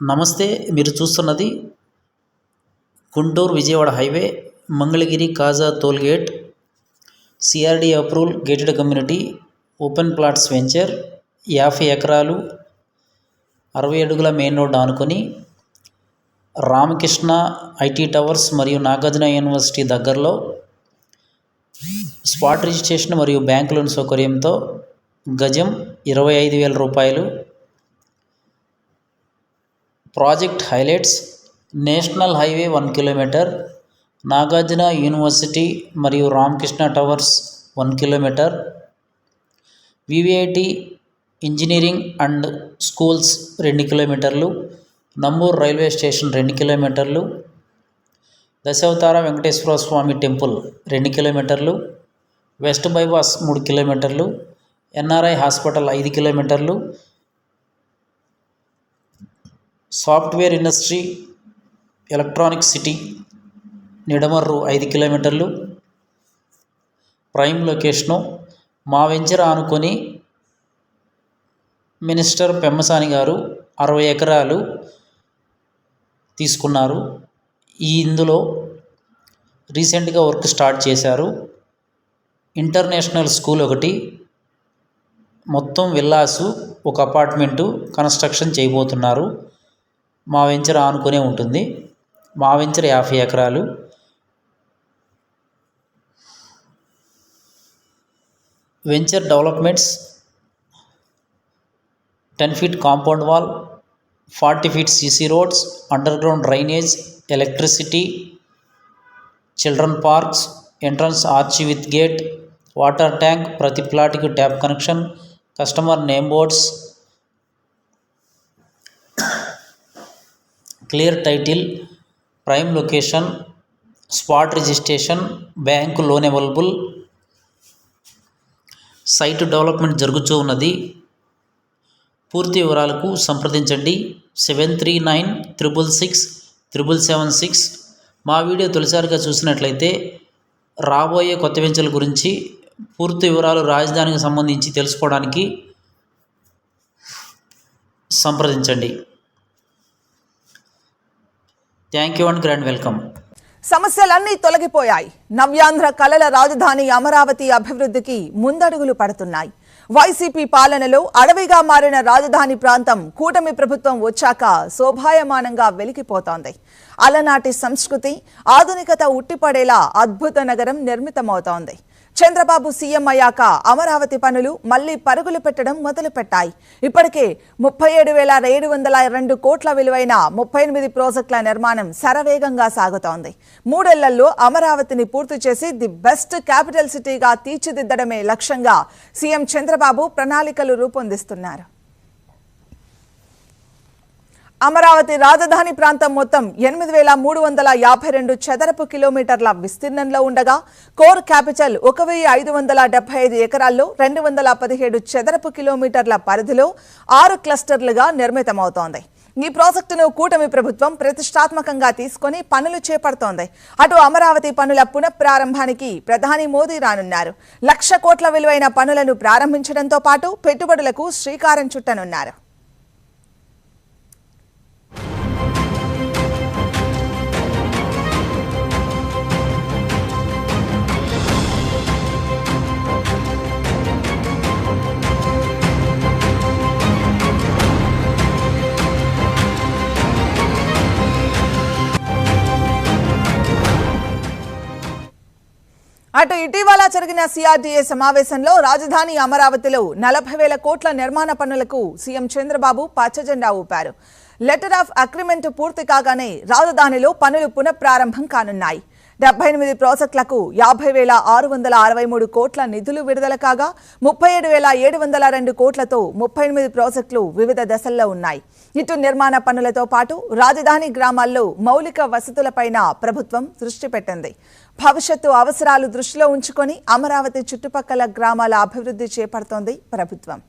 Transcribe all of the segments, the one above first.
నమస్తే. మీరు చూస్తున్నది Guntur Vijayawada highway Mangalagiri Kaza toll gate CRD approval gated community open plots venture 50 ఎకరాలు 60 అడుగుల మెయిన్ రోడ్ ఆనుకొని రామకృష్ణ ఐటీ టవర్స్ మరియు నాగార్జున యూనివర్సిటీ దగ్గరలో స్పాట్ రిజిస్ట్రేషన్ మరియు బ్యాంక్ లోన్ సౌకర్యంతో గజం 25,000 రూపాయలు. Project highlights: national highway 1 kilometre, Nagarjuna university మరియు Ramakrishna towers 1 kilometre, VVIT engineering and schools 2 కిలోమీటర్లు, నంబూరు రైల్వే స్టేషన్ 2 కిలోమీటర్లు, దశావతార వెంకటేశ్వర స్వామి టెంపుల్ 2 కిలోమీటర్లు, వెస్ట్ బైపాస్ 3 కిలోమీటర్లు, ఎన్ఆర్ఐ హాస్పిటల్ 5 కిలోమీటర్లు, software industry electronic city Nidamarru 5 కిలోమీటర్లు. ప్రైమ్ లొకేషను మా వెంచర్ ఆనుకొని మినిస్టర్ పెమ్మసాని గారు 60 ఎకరాలు తీసుకున్నారు. ఇందులో రీసెంట్గా వర్క్ స్టార్ట్ చేశారు. ఇంటర్నేషనల్ స్కూల్ ఒకటి, మొత్తం విల్లాసు, ఒక అపార్ట్మెంటు కన్స్ట్రక్షన్ చేయబోతున్నారు. మా వెంచర్ ఆనుకునే ఉంటుంది. మా వెంచర్ 50 ఎకరాలు. Venture developments: 10 feet compound wall, 40 feet CC roads, underground drainage, electricity, children parks, entrance arch with gate, water tank, ప్రతి ప్లాట్కి tap connection, customer name boards, clear title, prime location, spot registration, bank loan available. Site development జరుగుతూ ఉన్నది. పూర్తి వివరాలకు సంప్రదించండి 7396667776. మా video తొలిసారిగా చూసినట్లయితే రాబోయే కొత్త వెంచర్ల గురించి పూర్తి వివరాలు రాజధానికి సంబంధించి తెలుసుకోవడానికి సంప్రదించండి. Thank you and grand welcome. సమస్యలన్నీ తొలగిపోయాయి. నవ్యాంధ్ర కలల రాజధాని అమరావతి అభివృద్ధికి ముందడుగులు పడుతున్నాయి. వైసీపీ పాలనలో అడవిగా మారిన రాజధాని ప్రాంతం కూటమి ప్రభుత్వం వచ్చాక శోభాయమానంగా వెలిగిపోతోంది. అలనాటి సంస్కృతి, ఆధునికత ఉట్టిపడేలా అద్భుత నగరం నిర్మితమవుతోంది. చంద్రబాబు సీఎం అయ్యాక అమరావతి పనులు మళ్లీ పరుగులు పెట్టడం మొదలుపెట్టాయి. ఇప్పటికే 37,702 కోట్ల విలువైన 38 ప్రాజెక్టుల నిర్మాణం శరవేగంగా సాగుతోంది. 3 ఏళ్లలో అమరావతిని పూర్తి చేసి ది బెస్ట్ క్యాపిటల్ సిటీగా తీర్చిదిద్దడమే లక్ష్యంగా సీఎం చంద్రబాబు ప్రణాళికలు రూపొందిస్తున్నారు. అమరావతి రాజధాని ప్రాంతం మొత్తం 8,352 చదరపు కిలోమీటర్ల విస్తీర్ణంలో ఉండగా కోర్ క్యాపిటల్ 1,575 ఎకరాల్లో 217 చదరపు కిలోమీటర్ల పరిధిలో 6 క్లస్టర్లుగా నిర్మితమవుతోంది. ఈ ప్రాజెక్టును కూటమి ప్రభుత్వం ప్రతిష్టాత్మకంగా తీసుకుని పనులు చేపడుతోంది. అటు అమరావతి పనుల పునఃప్రారంభానికి ప్రధాని మోదీ రానున్నారు. 1,00,000 కోట్ల విలువైన పనులను ప్రారంభించడంతో పాటు పెట్టుబడులకు శ్రీకారం చుట్టనున్నారు. అటు ఇటీవల జరిగిన సిఆర్డీఏ సమావేశంలో రాజధాని అమరావతిలో 40,000 కోట్ల నిర్మాణ పనులకు సీఎం చంద్రబాబు పచ్చజెండా ఊపారు. లెటర్ ఆఫ్ అగ్రిమెంట్ పూర్తి కాగానే రాజధానిలో పనులు పునఃప్రారంభం కానున్నాయి. 78 ప్రాజెక్టులకు 50,663 కోట్ల నిధులు విడుదల కాగా 37,702 కోట్లతో 38 ప్రాజెక్టులు వివిధ దశల్లో ఉన్నాయి. ఇటు నిర్మాణ పనులతో పాటు రాజధాని గ్రామాల్లో మౌలిక వసతులపైన ప్రభుత్వం దృష్టి పెట్టింది. భవిష్యత్తు అవసరాలు దృష్టిలో ఉంచుకొని అమరావతి చుట్టుపక్కల గ్రామాల అభివృద్ధి చేపడుతోంది ప్రభుత్వం.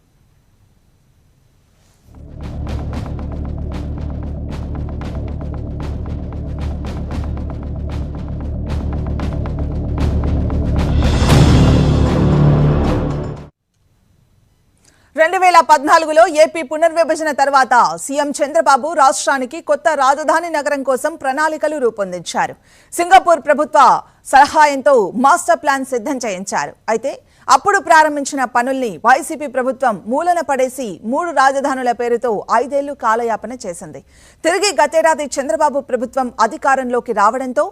2014లో ఏపీ పునర్విభజన తర్వాత సీఎం చంద్రబాబు రాష్ట్రానికి కొత్త రాజధాని నగరం కోసం ప్రణాళికలు రూపొందించారు. సింగపూర్ ప్రభుత్వ సహాయంతో మాస్టర్ ప్లాన్ సిద్ధం చేయించారు. అయితే అప్పుడు ప్రారంభించిన పనుల్ని వైసీపీ ప్రభుత్వం మూలన పడేసి 3 రాజధానుల పేరుతో 5 ఏళ్లు కాలయాపన చేసింది. తిరిగి గతేడాది చంద్రబాబు ప్రభుత్వం అధికారంలోకి రావడంతో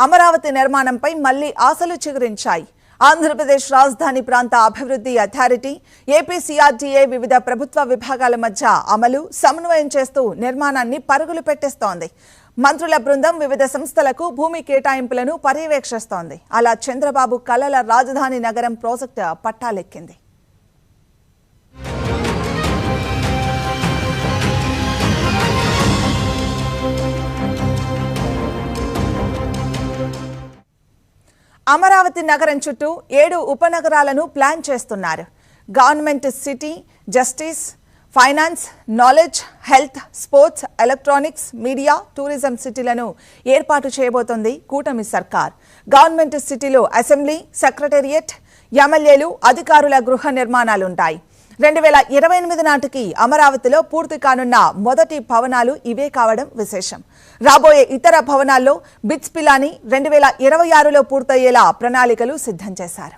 అమరావతి నిర్మాణంపై మళ్లీ ఆశలు చిగురించాయి. ఆంధ్రప్రదేశ్ రాజధాని ప్రాంత అభివృద్ధి అథారిటీ, ఏపీ సిఆర్డీఏ వివిధ ప్రభుత్వ విభాగాల మధ్య అమలు, సమన్వయం చేస్తూ నిర్మాణాన్ని పరుగులు పెట్టిస్తోంది. మంత్రుల బృందం వివిధ సంస్థలకు భూమి కేటాయింపులను పర్యవేక్షిస్తోంది. అలా చంద్రబాబు కలల రాజధాని నగరం ప్రాజెక్టు పట్టాలెక్కింది. అమరావతి నగరం చుట్టూ 7 ఉపనగరాలను ప్లాన్ చేస్తున్నారు. Government city, justice, finance, knowledge, health, sports, electronics, media, tourism సిటీలను ఏర్పాటు చేయబోతోంది కూటమి సర్కార్. గవర్నమెంట్ సిటీలో అసెంబ్లీ, సెక్రటేరియట్, ఎమ్మెల్యేలు, అధికారుల గృహ నిర్మాణాలుంటాయి. 2028 నాటికి అమరావతిలో పూర్తి కానున్న మొదటి భవనాలు ఇవే కావడం విశేషం. రాబోయే ఇతర భవనాల్లో బిట్స్ పిలాని 2026లో పూర్తయ్యేలా ప్రణాళికలు సిద్ధం చేశారు.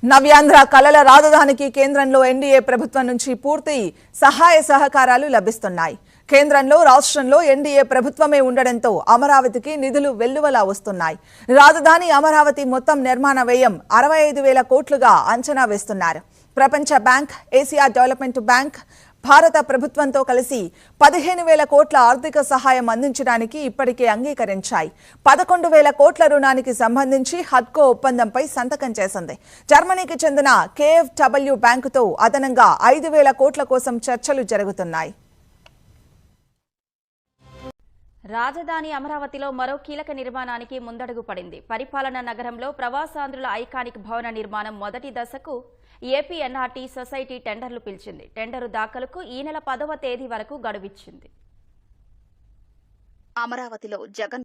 నవ్యాంధ్ర కలల రాజధానికి కేంద్రంలో ఎన్డీఏ ప్రభుత్వం నుంచి పూర్తి సహాయ సహకారాలు లభిస్తున్నాయి. కేంద్రంలో, రాష్ట్రంలో ఎన్డీఏ ప్రభుత్వమే ఉండడంతో అమరావతికి నిధులు వెల్లువలా వస్తున్నాయి. రాజధాని అమరావతి మొత్తం నిర్మాణ వ్యయం 65,000 కోట్లుగా అంచనా వేస్తున్నారు. ప్రపంచ బ్యాంక్, ఏసియా డెవలప్మెంట్ బ్యాంక్ భారత ప్రభుత్వంతో కలిసి 15,000 కోట్ల ఆర్థిక సహాయం అందించడానికి ఇప్పటికే అంగీకరించాయి. 11,000 కోట్ల రుణానికి సంబంధించి హడ్కో ఒప్పందంపై సంతకం చేసింది. జర్మనీకి చెందిన కేఎఫ్డబ్ల్యూ బ్యాంకుతో అదనంగా 5,000 కోట్ల కోసం చర్చలు జరుగుతున్నాయి. రాజధాని అమరావతిలో మరో కీలక నిర్మాణానికి ముందడుగు పడింది. పరిపాలనా నగరంలో ప్రవాసాంధ్రుల ఐకానిక్ భవన నిర్మాణం మొదటి దశకు ఏపీ ఎన్ఆర్టీ సొసైటీ టెండర్లు పిలిచింది. టెండరు దాఖలుకు ఈ నెల 10వ తేదీ వరకు గడువిచ్చింది. అమరావతిలో జగన్